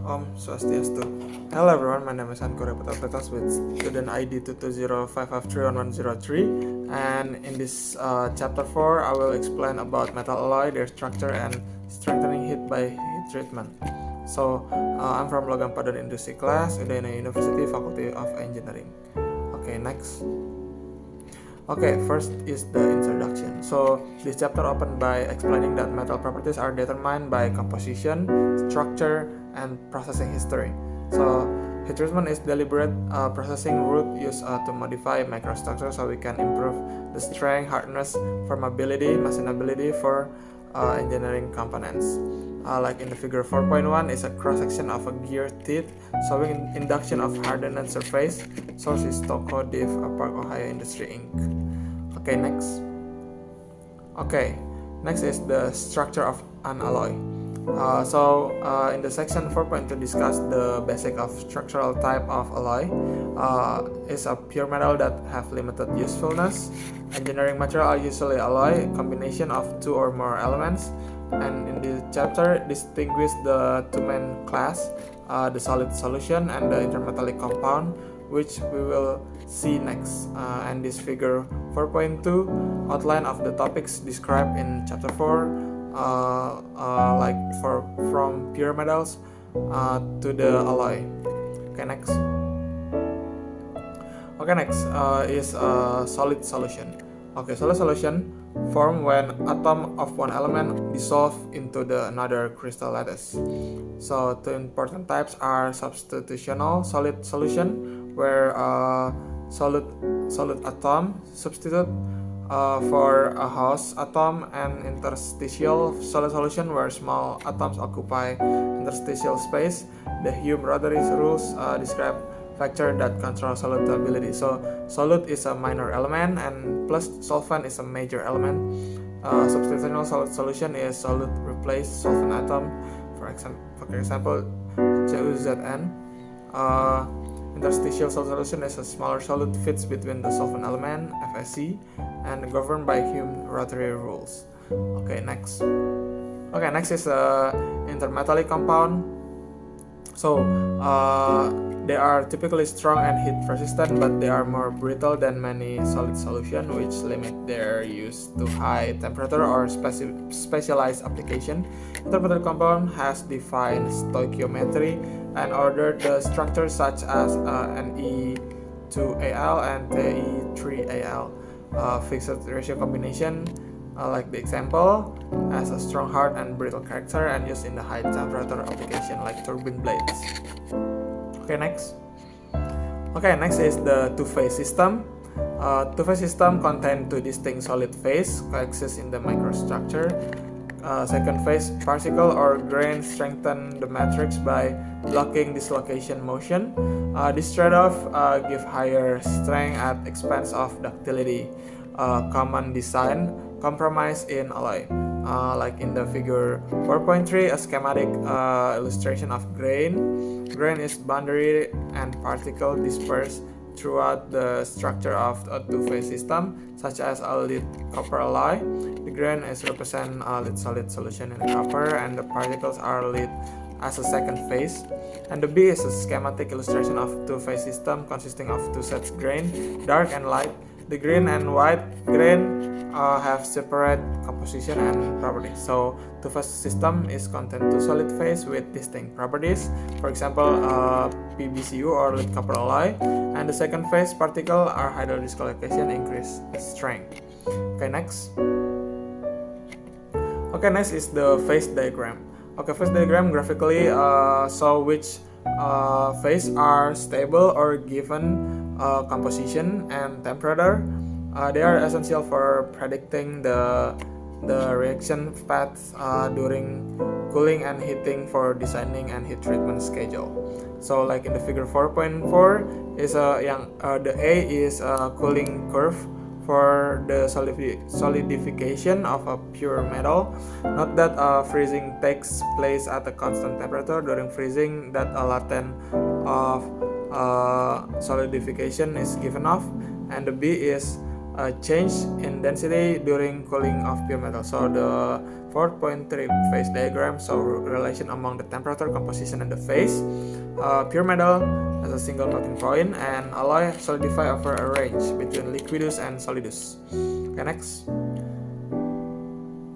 Om Swastiastu. Hello everyone, my name is Ankur Reputapetas with student ID 22055311103, and in this chapter 4 I will explain about metal alloy, their structure and strengthening heat by heat treatment. So I'm from Logam Padon Industry class, Udayana University, Faculty of Engineering. Okay, next. Okay, first is the introduction. So this chapter opened by explaining that metal properties are determined by composition, structure, and processing history. So heat treatment is deliberate processing route used to modify microstructure so we can improve the strength, hardness, formability, machinability for engineering components. Like in the figure 4.1 is a cross-section of a gear teeth showing induction of hardened surface. Source is Toko Div Park Ohio Industry Inc. Okay, next is the structure of an alloy. In the section 4.2 discuss the basic of structural type of alloy. Is a pure metal that have limited usefulness. Engineering material are usually alloy combination of two or more elements. And in this chapter distinguish the two main class, the solid solution and the intermetallic compound, which we will see next. And this figure 4.2 outline of the topics described in chapter 4, from pure metals to the alloy. Next is a solid solution. Solid solution form when atom of one element dissolve into the another crystal lattice. So two important types are substitutional solid solution, where solid atom substitute for a host atom, and interstitial solid solution where small atoms occupy interstitial space. The Hume-Rothery rules describe factor that control solubility. So solute is a minor element and plus solvent is a major element. Substitutional solid solution is solute replace solvent atom, for example CuZn. Interstitial solid solution is a smaller solute fits between the solvent element FSC and governed by Hume-Rothery rules. Next is a intermetallic compound. So they are typically strong and heat resistant, but they are more brittle than many solid solutions, which limit their use to high temperature or specialized application. Intermetallic compound has defined stoichiometry and ordered the structures such as Ne2Al and Te3Al. Fixed ratio combination, like the example, has a strong, hard, and brittle character and used in the high temperature application like turbine blades. Next is the two-phase system. Two-phase system contain two distinct solid phase coexist in the microstructure. Second phase particle or grain strengthen the matrix by blocking dislocation motion. This trade-off give higher strength at expense of ductility. Common design compromise in alloy. Like in the figure 4.3, a schematic illustration of grain. Grain is boundary and particle dispersed throughout the structure of a two-phase system, such as a lead copper alloy. The grain is represent a lead solid solution in copper, and the particles are lead as a second phase. And the B is a schematic illustration of two-phase system consisting of two sets grain, dark and light. The green and white grain have separate composition and properties. So two-phase system is contain two solid phase with distinct properties. For example, PBCU or lead copper alloy. And the second phase particle are hydrodislocation increase strength. Next is the phase diagram. Phase diagram graphically show which phase are stable or given composition and temperature. They are essential for predicting the reaction path during cooling and heating for designing and heat treatment schedule. So like in the figure 4.4 is the A is a cooling curve for the solidification of a pure metal. Note that freezing takes place at a constant temperature. During freezing, that a latent of solidification is given off, and the B is a change in density during cooling of pure metal. So the 4.3 phase diagram show relation among the temperature, composition, and the phase. Pure metal has a single melting point, and alloy solidify over a range between liquidus and solidus. Okay, next.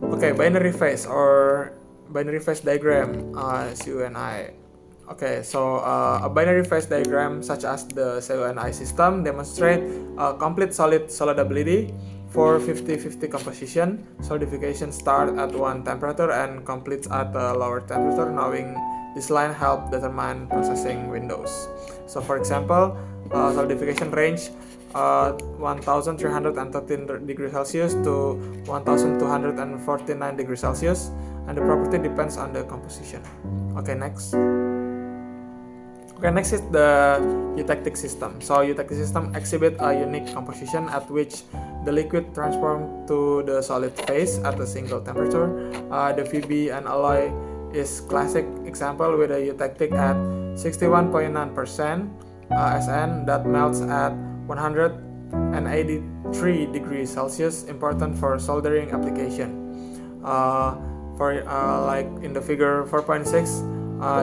Okay, binary phase or binary phase diagram, CUNI. Okay, so a binary phase diagram such as the CUNI system demonstrate complete solidability for 50-50 composition. Solidification start at one temperature and completes at a lower temperature. Knowing this line help determine processing windows. So for example, solidification range 1313 degrees Celsius to 1249 degrees Celsius, and the property depends on the composition. Okay, next. Okay, next is the eutectic system. So eutectic system exhibit a unique composition at which the liquid transforms to the solid phase at a single temperature. The VB and alloy is classic example with a eutectic at 61.9% SN that melts at 183 degrees Celsius, important for soldering application. Like in the figure 4.6,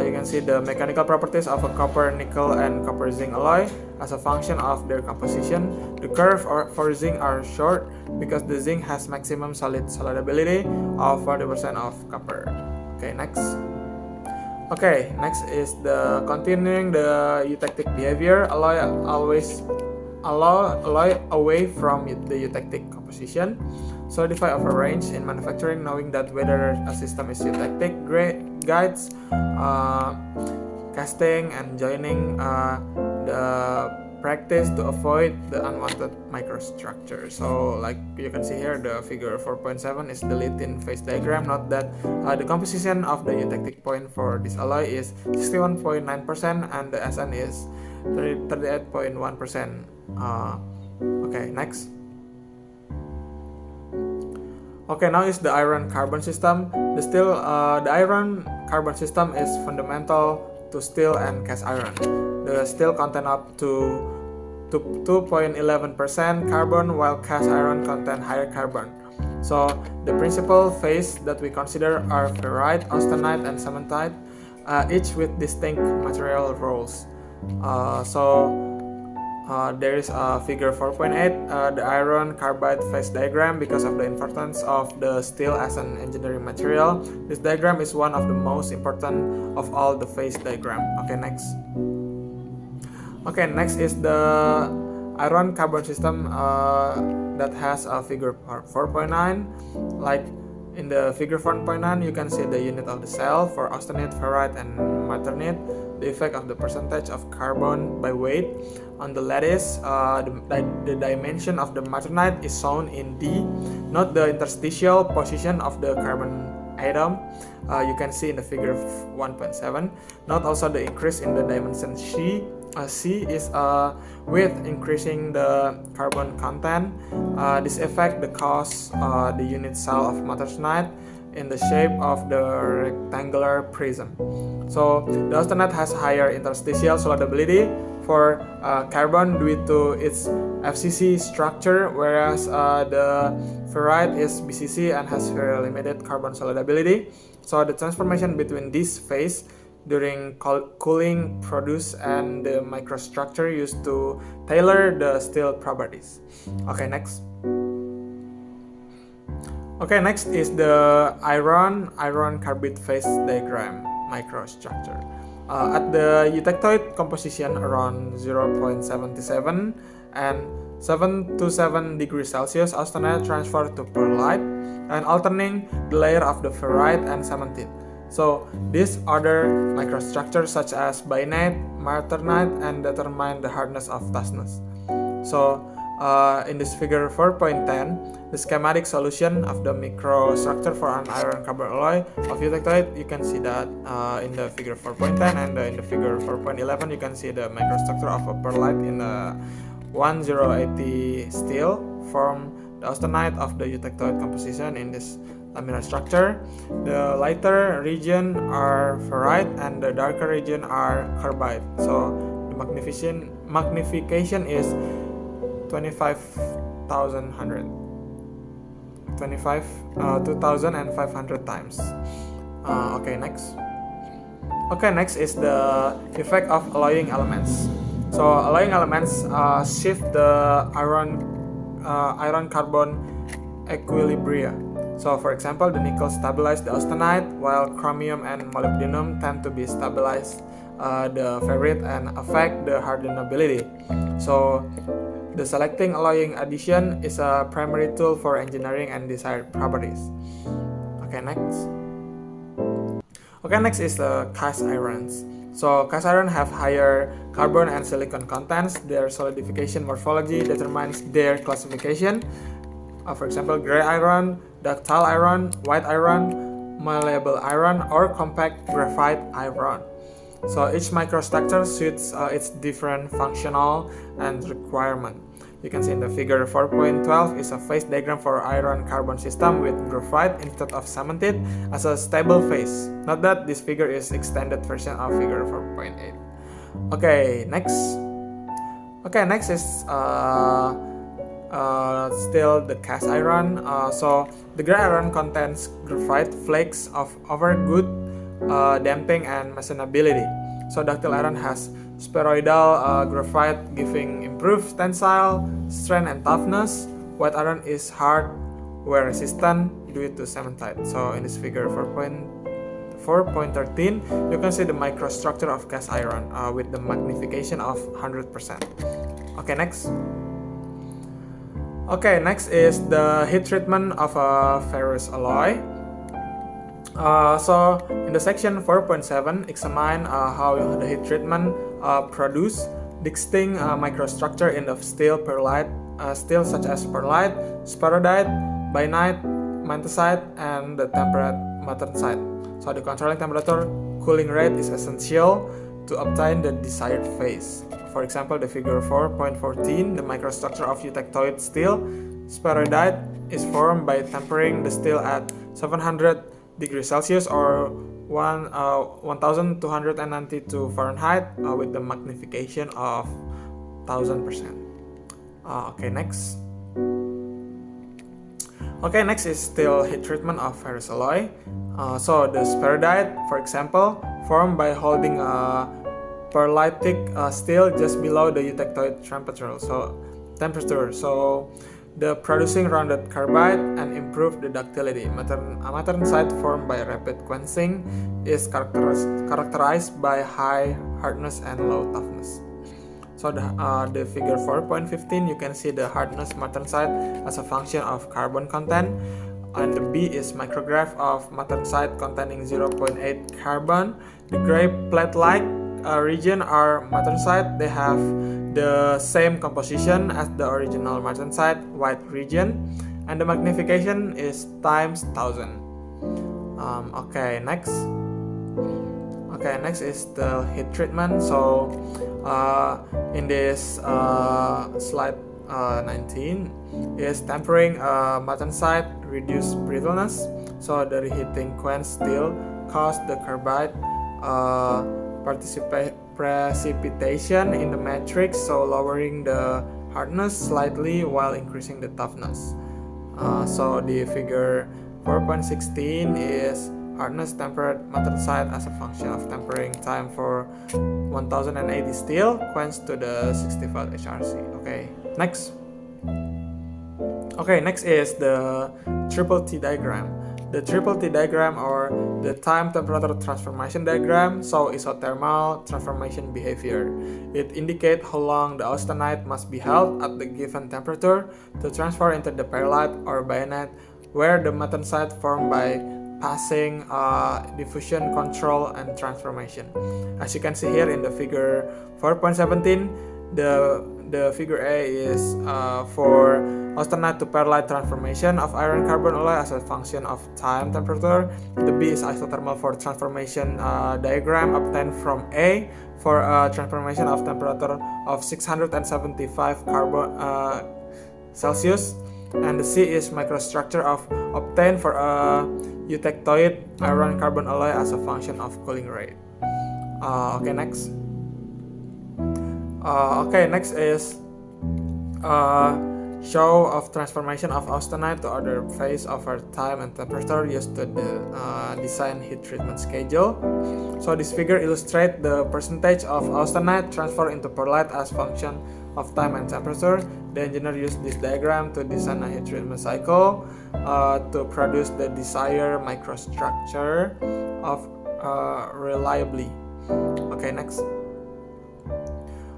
you can see the mechanical properties of a copper, nickel, and copper zinc alloy as a function of their composition. The curve for zinc are short because the zinc has maximum solidability of 40% of copper. Okay, next. Okay, next is the continuing the eutectic behavior. Alloy away from the eutectic composition. Solidify over range in manufacturing. Knowing that whether a system is eutectic guides casting and joining the practice to avoid the unwanted microstructure. So like you can see here, the figure 4.7 is the lead-in phase diagram. Note that the composition of the eutectic point for this alloy is 61.9% and the SN is 38.1%. Okay, next. Okay, now is the iron carbon system. The iron carbon system is fundamental to steel and cast iron. The steel contain up to 2.11% carbon, while cast iron contain higher carbon. So the principal phase that we consider are ferrite, austenite, and cementite, each with distinct material roles. There is a figure 4.8, the iron carbide phase diagram because of the importance of the steel as an engineering material. This diagram is one of the most important of all the phase diagram. Okay, next. Okay, next is the iron carbon system that has a figure 4.9. Like in the figure 4.9, you can see the unit of the cell for austenite, ferrite, and maternite. The effect of the percentage of carbon by weight. On the lattice, the dimension of the maternite is shown in D. Note the interstitial position of the carbon atom. You can see in the figure 1.7. Note also the increase in the dimension C. C is with increasing the carbon content. This effect cause the unit cell of maternite in the shape of the rectangular prism. So the austenite has higher interstitial solubility for carbon due to its FCC structure, whereas the ferrite is BCC and has very limited carbon solubility. So the transformation between this phase during cooling produce and the microstructure used to tailor the steel properties. Okay, next. Okay, next is the iron carbide phase diagram microstructure. At the eutectoid composition around 0.77 and 7 degrees Celsius, austenite transfer to pearlite and alternating the layer of the ferrite and cementite. So these other microstructures such as bainite, maternite, and determine the hardness of toughness. So in this figure 4.10, the schematic solution of the microstructure for an iron carbon alloy of eutectoid, you can see that in the figure 4.10, and in the figure 4.11 you can see the microstructure of a pearlite in the 1080 steel form the austenite of the eutectoid composition in this laminar structure. The lighter region are ferrite and the darker region are carbide. So the magnification is 25,100. 2,500 times. Next is the effect of alloying elements. So alloying elements shift the iron carbon equilibria. So for example, the nickel stabilizes the austenite, while chromium and molybdenum tend to be stabilized the ferrite and affect the hardenability. So the selecting alloying addition is a primary tool for engineering and desired properties. Next is the cast irons. So cast iron have higher carbon and silicon contents. Their solidification morphology determines their classification. For example, gray iron, ductile iron, white iron, malleable iron, or compact graphite iron. So each microstructure suits its different functional and requirement. You can see in the figure 4.12 is a phase diagram for iron carbon system with graphite instead of cemented as a stable phase. Note that this figure is extended version of figure 4.8. Next is still the cast iron. So the gray iron contains graphite flakes over good damping and machinability. So ductile iron has spheroidal graphite giving improved tensile, strength and toughness. White iron is hard, wear resistant due to cementite. So in this figure 4.13, you can see the microstructure of cast iron with the magnification of 100%. Next is the heat treatment of a ferrous alloy. So in the section 4.7, examine how the heat treatment produce distinct microstructure in the steel such as pearlite, sphaerodite, bainite, monazite, and the tempered martensite. So the controlling temperature cooling rate is essential to obtain the desired phase. For example, the figure 4.14, the microstructure of eutectoid steel, sphaerodite, is formed by tempering the steel at 700 degrees Celsius or 1292 Fahrenheit with the magnification of 1000%. Next is still heat treatment of ferrous alloy. So the sphaerodite, for example, formed by holding a pearlitic steel just below the eutectoid temperature. So the producing rounded carbide and improve the ductility. Martensite formed by rapid quenching is characterized by high hardness and low toughness. So the figure 4.15, you can see the hardness martensite as a function of carbon content, and the B is micrograph of martensite containing 0.8 carbon. The gray plate-like region are martensite. They have the same composition as the original martensite white region, and the magnification is times 1000. Next is the heat treatment. So in this slide 19 is tempering martensite reduce brittleness. So the reheating quench steel cause the carbide precipitation in the matrix, so lowering the hardness slightly while increasing the toughness. So the figure 4.16 is hardness tempered martensite as a function of tempering time for 1080 steel quenched to the 65 HRC. Next is the triple T diagram. The triple T diagram, or the time temperature transformation diagram, shows isothermal transformation behavior. It indicates how long the austenite must be held at the given temperature to transfer into the pearlite or bainite, where the martensite formed by passing diffusion, control, and transformation. As you can see here in the figure 4.17, the figure A is for austenite to pearlite transformation of iron carbon alloy as a function of time temperature. The B is isothermal for transformation diagram obtained from A for transformation of temperature of 675 Celsius, and the C is microstructure obtained for a eutectoid iron carbon alloy as a function of cooling rate. Next is show of transformation of austenite to other phase over time and temperature used to design heat treatment schedule. So this figure illustrates the percentage of austenite transferred into perlite as function of time and temperature. The engineer used this diagram to design a heat treatment cycle to produce the desired microstructure of reliably. Okay, next.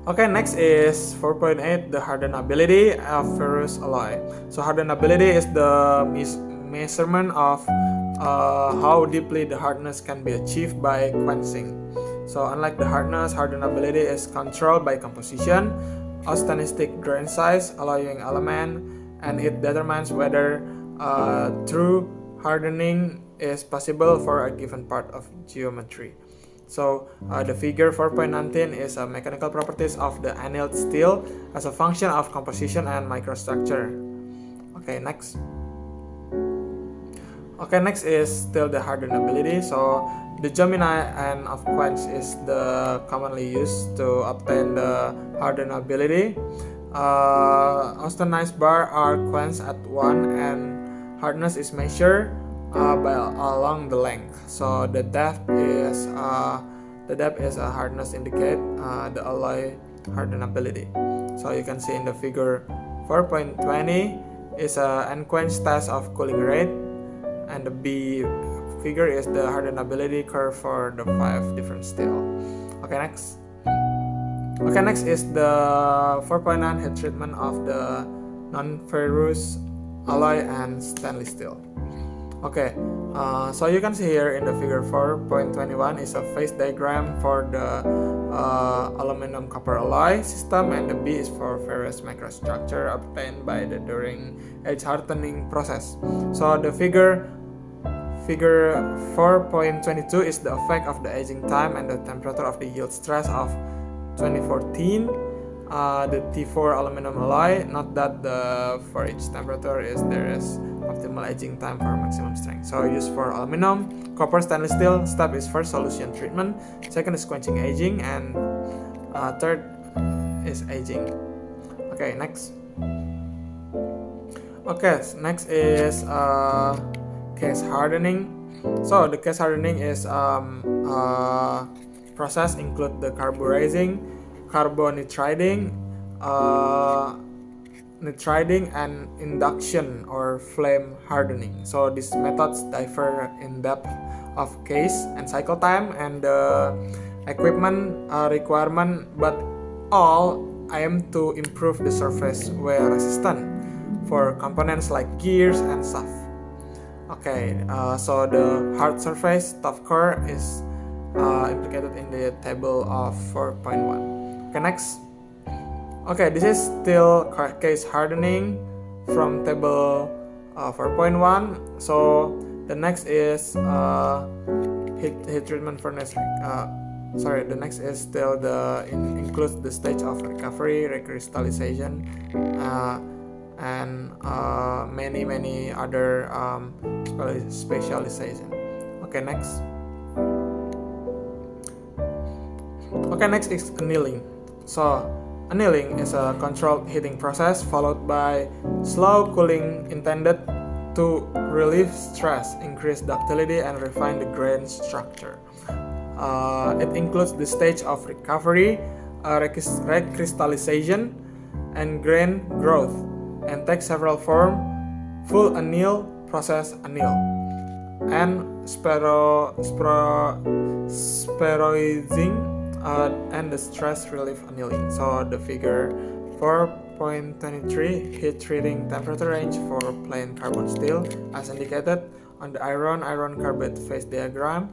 Okay, next is 4.8, the hardenability of ferrous alloy. So hardenability is the measurement of how deeply the hardness can be achieved by quenching. So unlike the hardness, hardenability is controlled by composition, austenistic grain size, alloying element, and it determines whether true hardening is possible for a given part of geometry. So the figure 4.19 is a mechanical properties of the annealed steel as a function of composition and microstructure. Okay, next. Okay, next is still the hardenability. So the Gemini and of quench is the commonly used to obtain the hardenability. Austenized bar are quenched at 1 and hardness is measured by along the length. So the depth is a hardness indicate the alloy hardenability. So you can see in the figure 4.20 is a unquenched test of cooling rate, and the B figure is the hardenability curve for the 5 different steel. Okay, next. Okay, next is the 4.9 heat treatment of the non-ferrous alloy and stainless steel. Okay, so you can see here in the figure 4.21 is a phase diagram for the aluminum copper alloy system, and the B is for ferrous microstructure obtained by the during edge hardening process. So the figure 4.22 is the effect of the aging time and the temperature of the yield stress of 2014. The T4 aluminum alloy. Note that for each temperature there is optimal aging time for maximum strength. So used for aluminum, copper, stainless steel. Step is first solution treatment, second is quenching aging, and third is aging. Okay, next. Okay, next is case hardening. So the case hardening is process include the carburizing, carbonitriding, nitriding, and induction or flame hardening. So these methods differ in depth of case and cycle time and equipment requirement, but all aim to improve the surface wear resistance for components like gears and shaft. Okay, so the hard surface tough core is implicated in the table of 4.1. Okay, next. Okay, this is still case hardening from table 4.1. So the next is heat treatment furnace. The next is still includes the stage of recovery, recrystallization, and many other specialization. Okay, next. Okay, next is annealing. So annealing is a controlled heating process followed by slow cooling intended to relieve stress, increase ductility, and refine the grain structure. It includes the stage of recovery, recrystallization, and grain growth, and takes several forms: full anneal, process anneal, and spheroizing, and the stress relief annealing. So the figure 4.23 heat treating temperature range for plain carbon steel as indicated on the iron carbide phase diagram,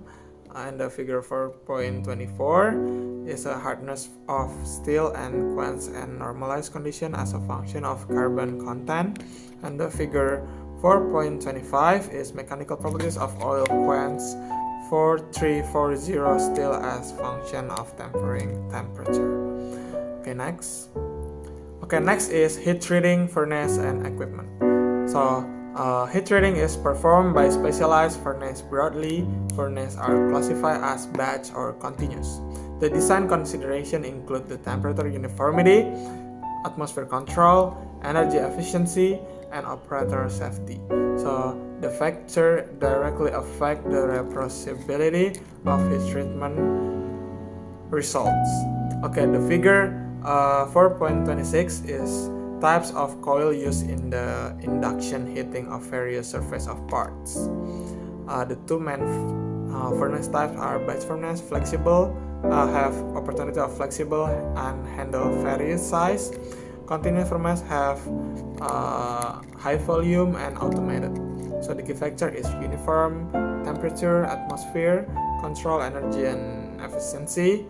and the figure 4.24 is a hardness of steel and quench and normalized condition as a function of carbon content, and the figure 4.25 is mechanical properties of oil quench 4340 steel as function of tempering temperature. Okay, next. Okay, next is heat treating furnace and equipment. So heat treating is performed by specialized furnace. Broadly, furnaces are classified as batch or continuous. The design consideration include the temperature uniformity, atmosphere control, energy efficiency, and operator safety. So the factor directly affect the reproducibility of heat treatment results. Okay, the figure 4.26 is types of coil used in the induction heating of various surface of parts. The two main furnace types are batch furnace, flexible, have opportunity of flexible and handle various size. Continuous furnace have high volume and automated. So the key factor is uniform temperature, atmosphere, control energy and efficiency,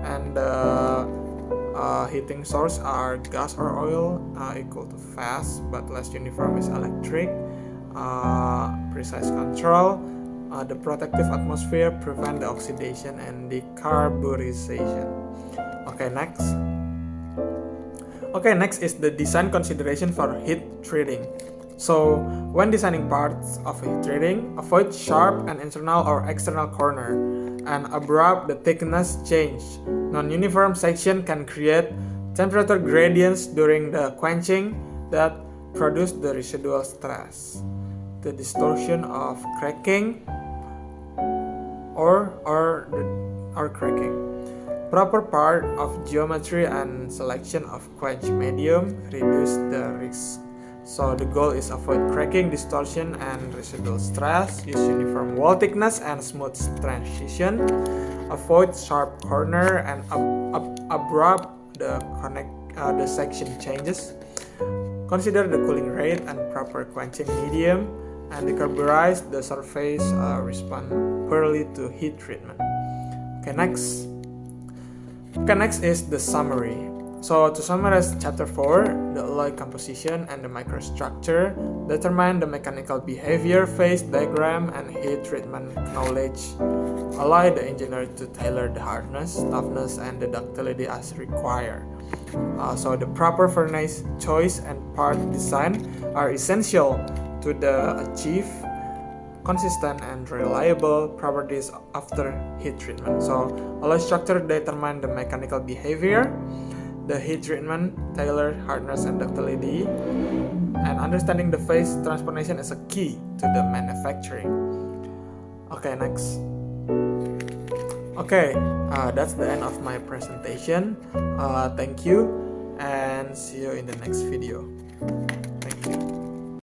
and heating source are gas or oil, equal to fast but less uniform is electric. Precise control, the protective atmosphere prevent the oxidation and decarburization. Okay, next is the design consideration for heat treating. So when designing parts of heat treating, avoid sharp and internal or external corner, and abrupt the thickness change. Non-uniform section can create temperature gradients during the quenching that produce the residual stress, the distortion of cracking or cracking. Proper part of geometry and selection of quench medium reduce the risk. So the goal is avoid cracking, distortion, and residual stress. Use uniform wall thickness and smooth transition. Avoid sharp corner and abrupt the section changes. Consider the cooling rate and proper quenching medium, and decarburize the surface respond poorly to heat treatment. Next is the summary. So to summarize chapter 4, the alloy composition and the microstructure, determine the mechanical behavior, phase diagram, and heat treatment knowledge. Allow the engineer to tailor the hardness, toughness, and the ductility as required. So the proper furnace choice and part design are essential to achieve consistent and reliable properties after heat treatment. So alloy structure determine the mechanical behavior, the heat treatment, tailor hardness and ductility, and understanding the phase transformation is a key to the manufacturing. That's the end of my presentation. Thank you and see you in the next video.